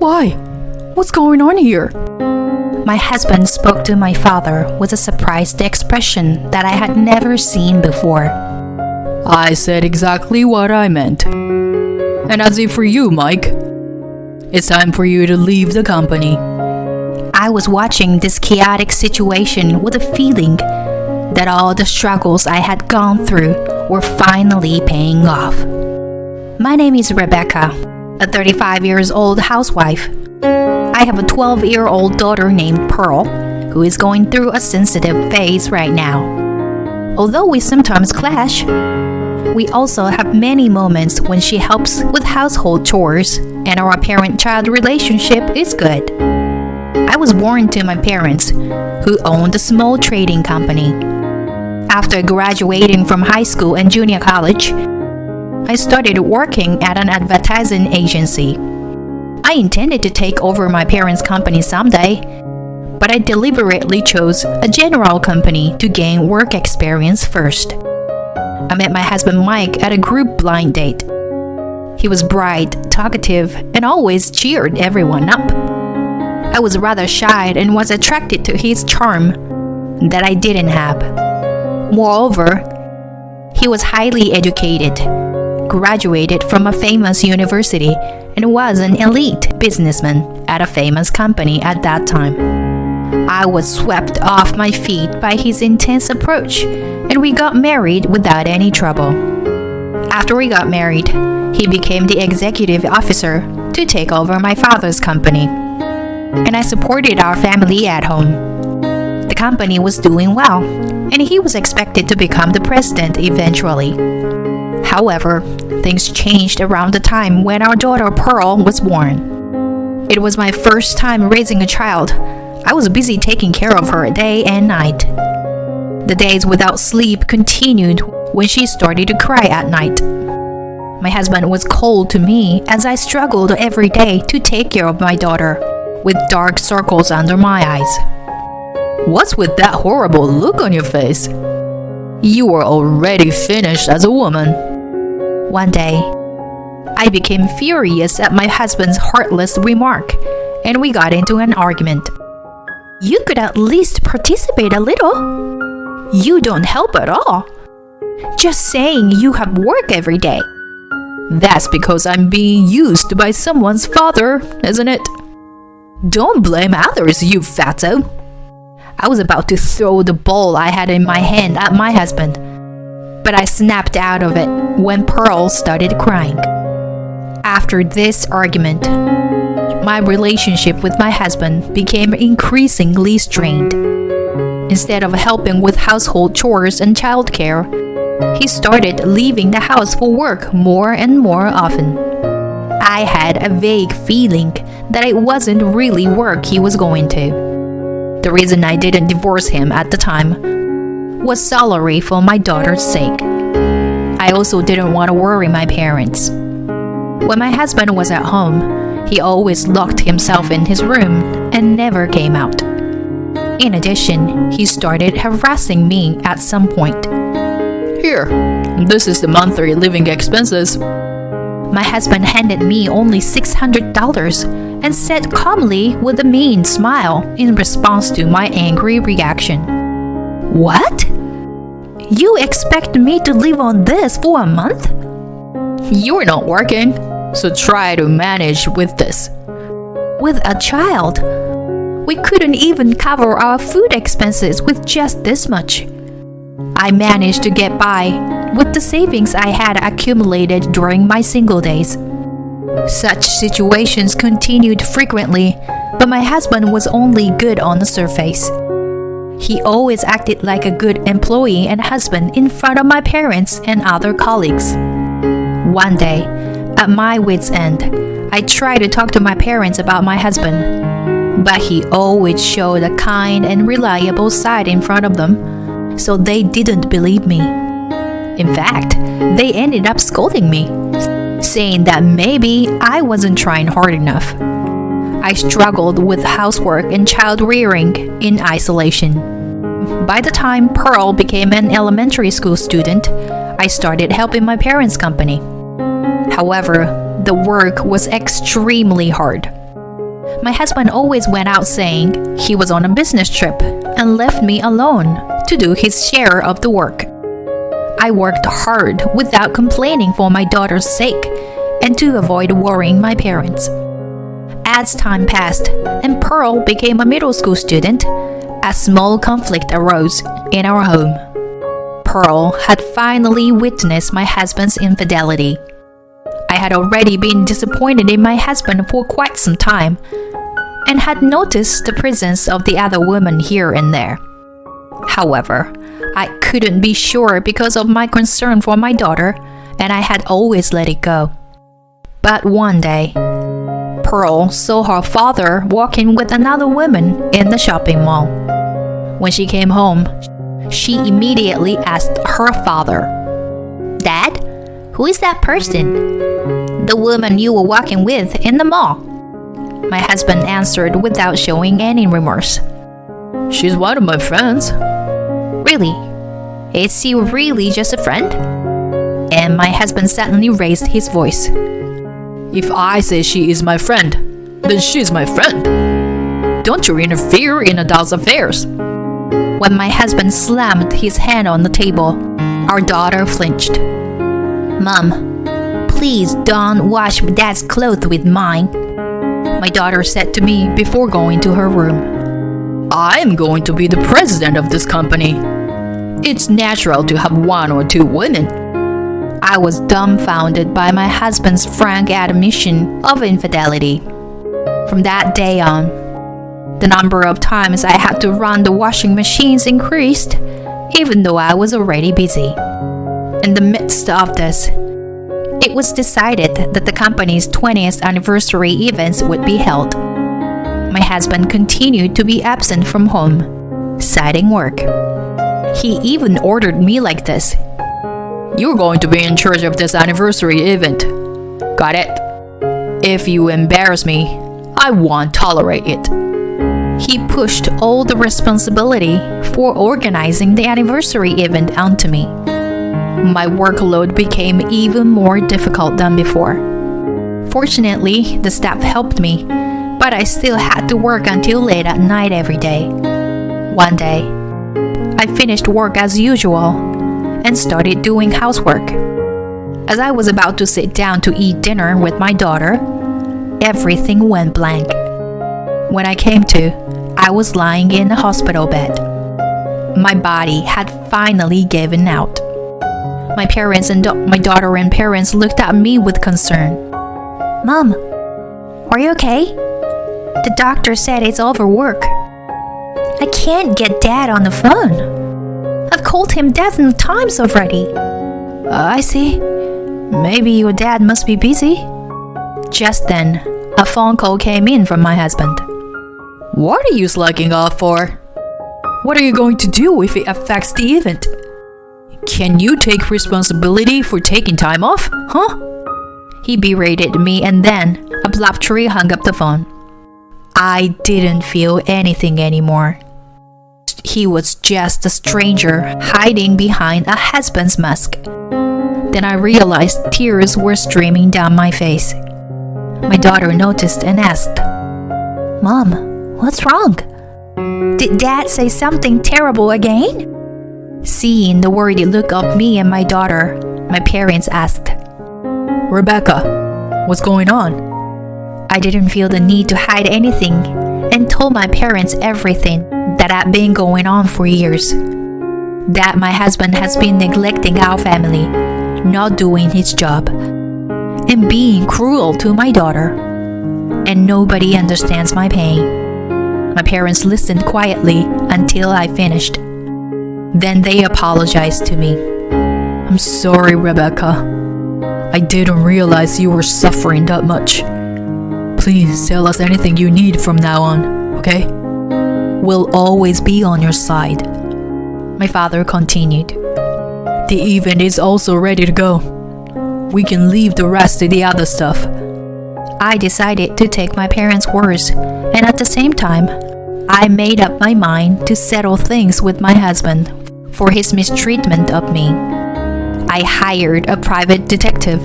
Why? What's going on here? My husband spoke to my father with a surprised expression that I had never seen before. I said exactly what I meant. And as if for you, Mike, it's time for you to leave the company. I was watching this chaotic situation with a feeling that all the struggles I had gone through were finally paying off. My name is Rebecca, a 35-year-old housewife. I have a 12-year-old daughter named Pearl, who is going through a sensitive phase right now. Although we sometimes clash, we also have many moments when she helps with household chores and our parent-child relationship is good. I was born to my parents, who owned a small trading company. After graduating from high school and junior college, I started working at an advertising agency. I intended to take over my parents' company someday, but I deliberately chose a general company to gain work experience first. I met my husband Mike at a group blind date. He was bright, talkative, and always cheered everyone up. I was rather shy and was attracted to his charm that I didn't have. Moreover, he was highly educated, graduated from a famous university, and was an elite businessman at a famous company at that time. I was swept off my feet by his intense approach, and we got married without any trouble. After we got married, he became the executive officer to take over my father's company, and I supported our family at home. The company was doing well, and he was expected to become the president eventually. However, things changed around the time when our daughter Pearl was born. It was my first time raising a child. I was busy taking care of her day and night. The days without sleep continued when she started to cry at night. My husband was cold to me as I struggled every day to take care of my daughter, with dark circles under my eyes. What's with that horrible look on your face? You were already finished as a woman. One day, I became furious at my husband's heartless remark, and we got into an argument. You could at least participate a little. You don't help at all. Just saying you have work every day. That's because I'm being used by someone's father, isn't it? Don't blame others, you fatso. I was about to throw the bowl I had in my hand at my husband, but I snapped out of it when Pearl started crying. After this argument, my relationship with my husband became increasingly strained. Instead of helping with household chores and childcare, he started leaving the house for work more and more often. I had a vague feeling that it wasn't really work he was going to. The reason I didn't divorce him at the time was salary for my daughter's sake. I also didn't want to worry my parents. When my husband was at home, he always locked himself in his room and never came out. In addition, he started harassing me at some point. Here, this is the monthly living expenses. My husband handed me only $600 and said calmly with a mean smile in response to my angry reaction. What? You expect me to live on this for a month? You're not working, so try to manage with this. With a child, we couldn't even cover our food expenses with just this much. I managed to get by with the savings I had accumulated during my single days. Such situations continued frequently, but my husband was only good on the surface. He always acted like a good employee and husband in front of my parents and other colleagues. One day, at my wit's end, I tried to talk to my parents about my husband, but he always showed a kind and reliable side in front of them, so they didn't believe me. In fact, they ended up scolding me, saying that maybe I wasn't trying hard enough. I struggled with housework and child rearing in isolation. By the time Pearl became an elementary school student, I started helping my parents' company. However, the work was extremely hard. My husband always went out saying he was on a business trip and left me alone to do his share of the work. I worked hard without complaining for my daughter's sake and to avoid worrying my parents. As time passed and Pearl became a middle school student, a small conflict arose in our home. Pearl had finally witnessed my husband's infidelity. I had already been disappointed in my husband for quite some time and had noticed the presence of the other woman here and there. However, I couldn't be sure because of my concern for my daughter, and I had always let it go. But one day, Pearl saw her father walking with another woman in the shopping mall. When she came home, she immediately asked her father, "Dad, who is that person?" "The woman you were walking with in the mall," my husband answered without showing any remorse. She's one of my friends. "Really? Is she really just a friend?" And my husband suddenly raised his voice. If I say she is my friend, then she's my friend. Don't you interfere in adults' affairs. When my husband slammed his hand on the table, our daughter flinched. "Mom, please don't wash Dad's clothes with mine," my daughter said to me before going to her room. I'm going to be the president of this company. It's natural to have one or two women. I was dumbfounded by my husband's frank admission of infidelity. From that day on, the number of times I had to run the washing machines increased, even though I was already busy. In the midst of this, it was decided that the company's 20th anniversary events would be held. My husband continued to be absent from home, citing work. He even ordered me like this: You're going to be in charge of this anniversary event. Got it? If you embarrass me, I won't tolerate it. He pushed all the responsibility for organizing the anniversary event onto me. My workload became even more difficult than before. Fortunately, the staff helped me, but I still had to work until late at night every day. One day, I finished work as usual and started doing housework. As I was about to sit down to eat dinner with my daughter, everything went blank. When I came to, I was lying in a hospital bed. My body had finally given out. My parents and my daughter and parents looked at me with concern. "Mom, are you okay? The doctor said it's overwork. I can't get Dad on the phone. I've called him dozen times already." "I see. Maybe your dad must be busy." Just then, a phone call came in from my husband. What are you slacking off for? What are you going to do if it affects the event? Can you take responsibility for taking time off, huh? He berated me and then abruptly hung up the phone. I didn't feel anything anymore. He was just a stranger hiding behind a husband's mask. Then I realized tears were streaming down my face. My daughter noticed and asked, "Mom, what's wrong? Did Dad say something terrible again?" Seeing the worried look of me and my daughter, my parents asked, Rebecca, what's going on? I didn't feel the need to hide anything and told my parents everything that had been going on for years. That my husband has been neglecting our family, not doing his job, and being cruel to my daughter. And nobody understands my pain. My parents listened quietly until I finished. Then they apologized to me. I'm sorry, Rebecca. I didn't realize you were suffering that much. Please tell us anything you need from now on, okay? We'll always be on your side, my father continued. The event is also ready to go. We can leave the rest of the other stuff. I decided to take my parents' words, and at the same time, I made up my mind to settle things with my husband for his mistreatment of me. I hired a private detective,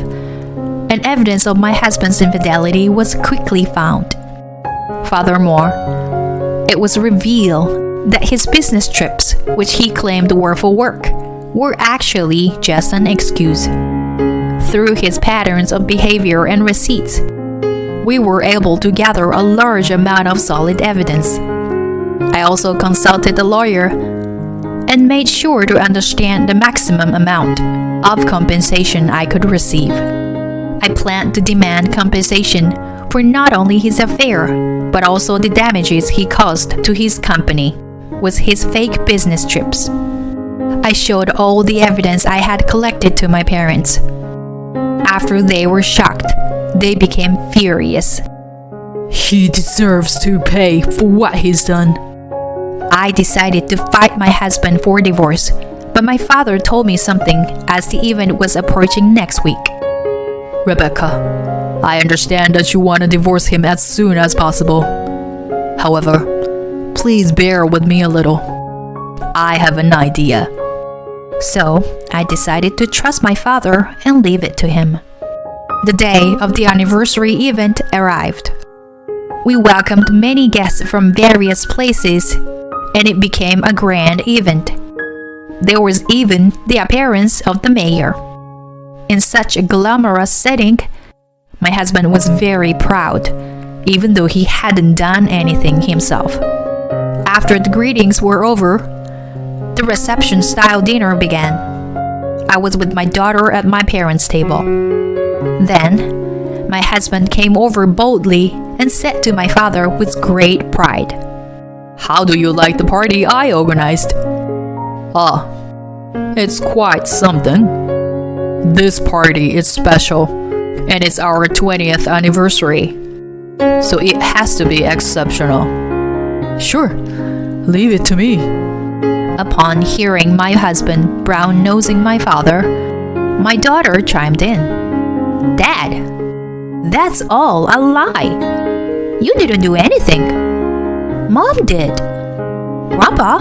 and evidence of my husband's infidelity was quickly found. Furthermore, it was revealed that his business trips, which he claimed were for work, were actually just an excuse. Through his patterns of behavior and receipts, we were able to gather a large amount of solid evidence. I also consulted a lawyer and made sure to understand the maximum amount of compensation I could receive. I planned to demand compensation for not only his affair, but also the damages he caused to his company with his fake business trips. I showed all the evidence I had collected to my parents. After they were shocked, they became furious. He deserves to pay for what he's done. I decided to fight my husband for divorce, but my father told me something as the event was approaching next week. Rebecca, I understand that you want to divorce him as soon as possible. However, please bear with me a little. I have an idea. So, I decided to trust my father and leave it to him. The day of the anniversary event arrived. We welcomed many guests from various places, and it became a grand event. There was even the appearance of the mayor. In such a glamorous setting, my husband was very proud, even though he hadn't done anything himself. After the greetings were over, the reception-style dinner began. I was with my daughter at my parents' table. Then, my husband came over boldly and said to my father with great pride, "How do you like the party I organized?" "Ah, it's quite something. This party is special, and it's our 20th anniversary, so it has to be exceptional." "Sure, leave it to me." Upon hearing my husband brown-nosing my father, my daughter chimed in. "Dad, that's all a lie. You didn't do anything. Mom did. Grandpa,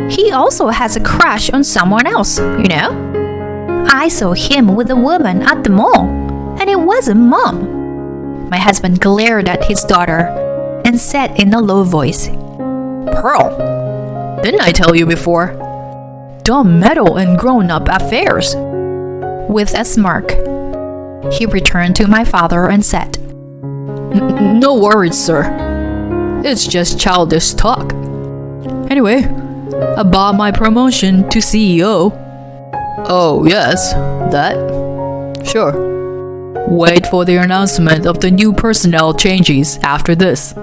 he also has a crush on someone else, you know? I saw him with a woman at the mall, and it wasn't Mom." My husband glared at his daughter and said in a low voice, "Pearl, didn't I tell you before? Don't meddle in grown-up affairs." With a smirk, he returned to my father and said, No worries, sir. It's just childish talk. Anyway, about my promotion to CEO. Oh, yes, that? Sure. Wait for the announcement of the new personnel changes after this."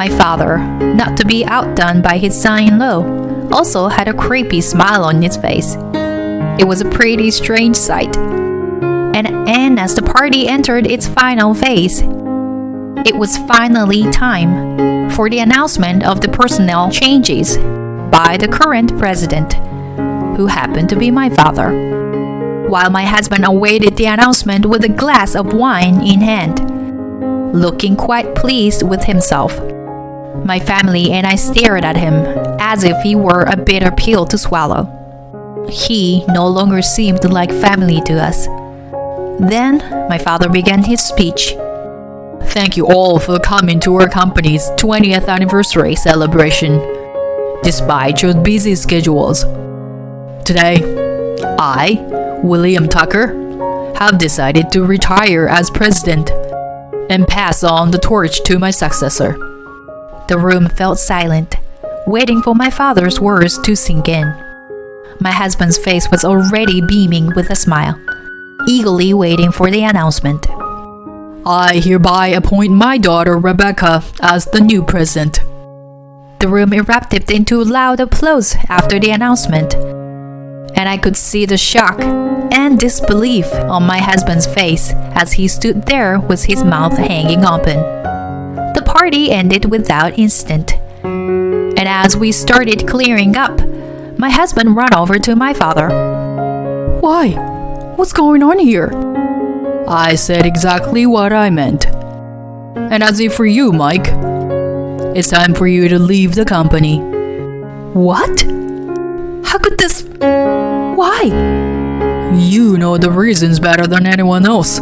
My father, not to be outdone by his son-in-law, also had a creepy smile on his face. It was a pretty strange sight. And as the party entered its final phase, it was finally time for the announcement of the personnel changes by the current president, who happened to be my father. While my husband awaited the announcement with a glass of wine in hand, looking quite pleased with himself, my family and I stared at him as if he were a bitter pill to swallow. He no longer seemed like family to us. Then my father began his speech. "Thank you all for coming to our company's 20th anniversary celebration, despite your busy schedules. Today, I, William Tucker, have decided to retire as president and pass on the torch to my successor." The room felt silent, waiting for my father's words to sink in. My husband's face was already beaming with a smile, eagerly waiting for the announcement. "I hereby appoint my daughter Rebecca as the new president." The room erupted into loud applause after the announcement, and I could see the shock and disbelief on my husband's face as he stood there with his mouth hanging open. The party ended without incident, and as we started clearing up, my husband ran over to my father. "Why? What's going on here?" "I said exactly what I meant. And as if for you, Mike, it's time for you to leave the company." "What? How could this... Why?" "You know the reasons better than anyone else."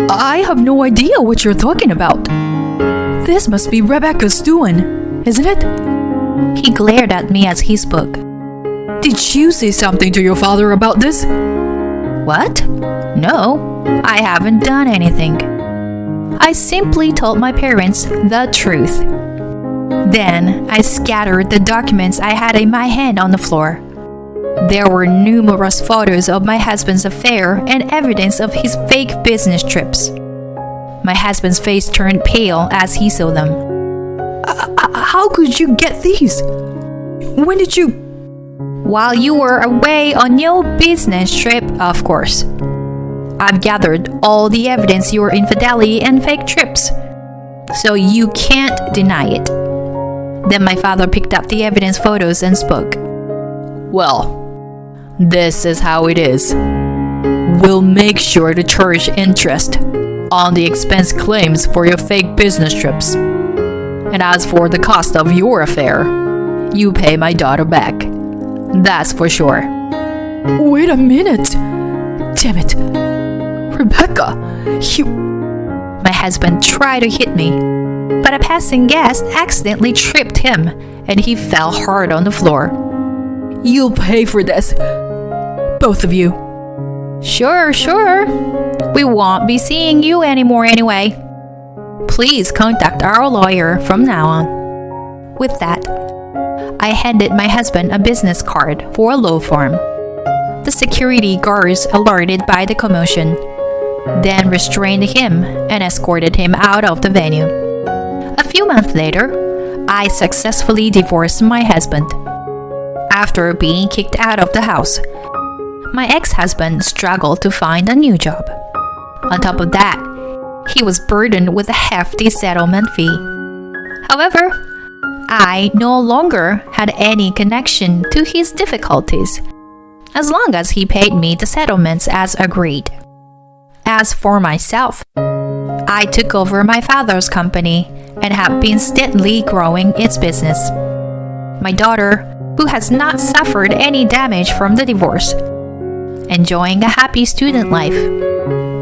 "I have no idea what you're talking about." This must be Rebecca's doing, isn't it? He glared at me as he spoke. Did you say something to your father about this? What? No, I haven't done anything. I simply told my parents the truth. Then I scattered the documents I had in my hand on the floor. There were numerous photos of my husband's affair and evidence of his fake business trips. My husband's face turned pale as he saw them. How could you get these? When did you... While you were away on your business trip, of course. I've gathered all the evidence your infidelity and fake trips, so you can't deny it. Then my father picked up the evidence photos and spoke. Well, this is how it is. We'll make sure to charge interest on the expense claims for your fake business trips. And as for the cost of your affair, you pay my daughter back. That's for sure. Wait a minute. Damn it. Rebecca, you... My husband tried to hit me, but a passing guest accidentally tripped him and he fell hard on the floor. You'll pay for this. Both of you. Sure. We won't be seeing you anymore anyway. Please contact our lawyer from now on. With that, I handed my husband a business card for a law firm. The security guards, alerted by the commotion, then restrained him and escorted him out of the venue. A few months later, I successfully divorced my husband. After being kicked out of the house, my ex-husband struggled to find a new job. On top of that, he was burdened with a hefty settlement fee. However, I no longer had any connection to his difficulties, as long as he paid me the settlements as agreed. As for myself, I took over my father's company and have been steadily growing its business. My daughter, who has not suffered any damage from the divorce, enjoying a happy student life.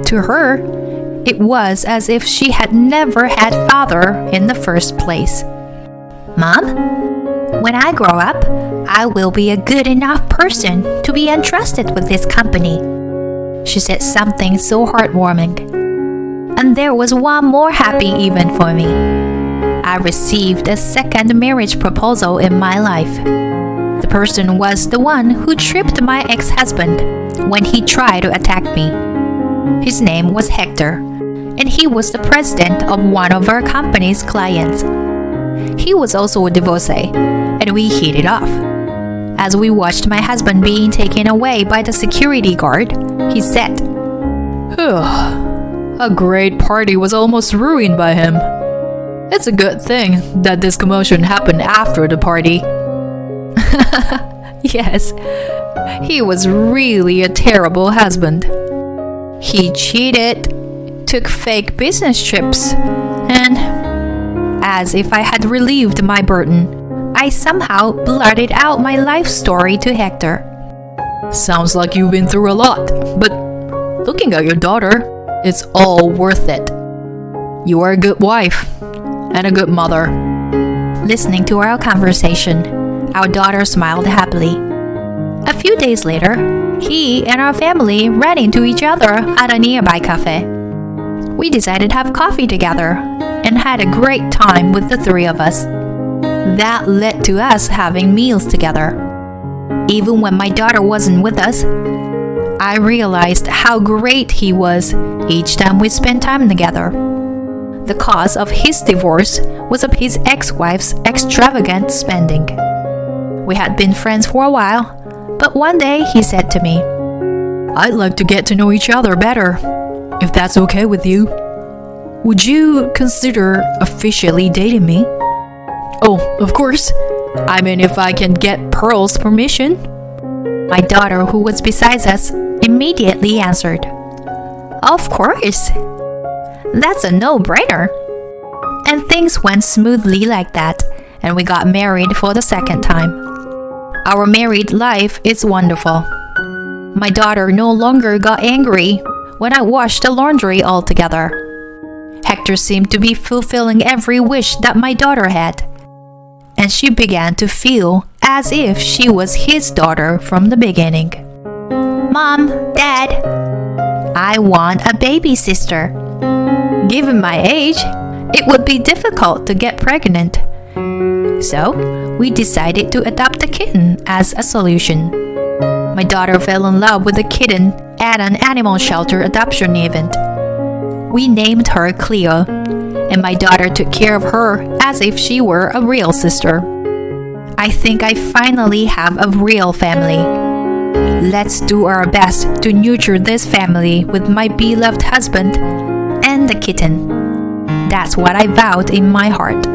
To her, it was as if she had never had father in the first place. Mom, when I grow up, I will be a good enough person to be entrusted with this company. She said something so heartwarming. And there was one more happy event for me. I received a second marriage proposal in my life. The person was the one who tripped my ex-husband when he tried to attack me. His name was Hector, and he was the president of one of our company's clients. He was also a divorcee, and we hit it off. As we watched my husband being taken away by the security guard, he said, A great party was almost ruined by him. It's a good thing that this commotion happened after the party. Yes, he was really a terrible husband. He cheated, took fake business trips, and, as if I had relieved my burden, I somehow blurted out my life story to Hector. Sounds like you've been through a lot, but looking at your daughter, it's all worth it. You are a good wife and a good mother. Listening to our conversation, our daughter smiled happily. A few days later, he and our family ran into each other at a nearby cafe. We decided to have coffee together and had a great time with the three of us. That led to us having meals together. Even when my daughter wasn't with us, I realized how great he was each time we spent time together. The cause of his divorce was of his ex-wife's extravagant spending. We had been friends for a while, but one day he said to me, I'd like to get to know each other better, if that's okay with you. Would you consider officially dating me? Oh, of course. I mean, if I can get Pearl's permission. My daughter, who was beside us, immediately answered, Of course. That's a no-brainer. And things went smoothly like that, and we got married for the second time. Our married life is wonderful. My daughter no longer got angry when I washed the laundry altogether. Hector protector seemed to be fulfilling every wish that my daughter had. And she began to feel as if she was his daughter from the beginning. Mom, Dad, I want a baby sister. Given my age, it would be difficult to get pregnant. So, we decided to adopt a kitten as a solution. My daughter fell in love with a kitten at an animal shelter adoption event. We named her Cleo, and my daughter took care of her as if she were a real sister. I think I finally have a real family. Let's do our best to nurture this family with my beloved husband and the kitten. That's what I vowed in my heart.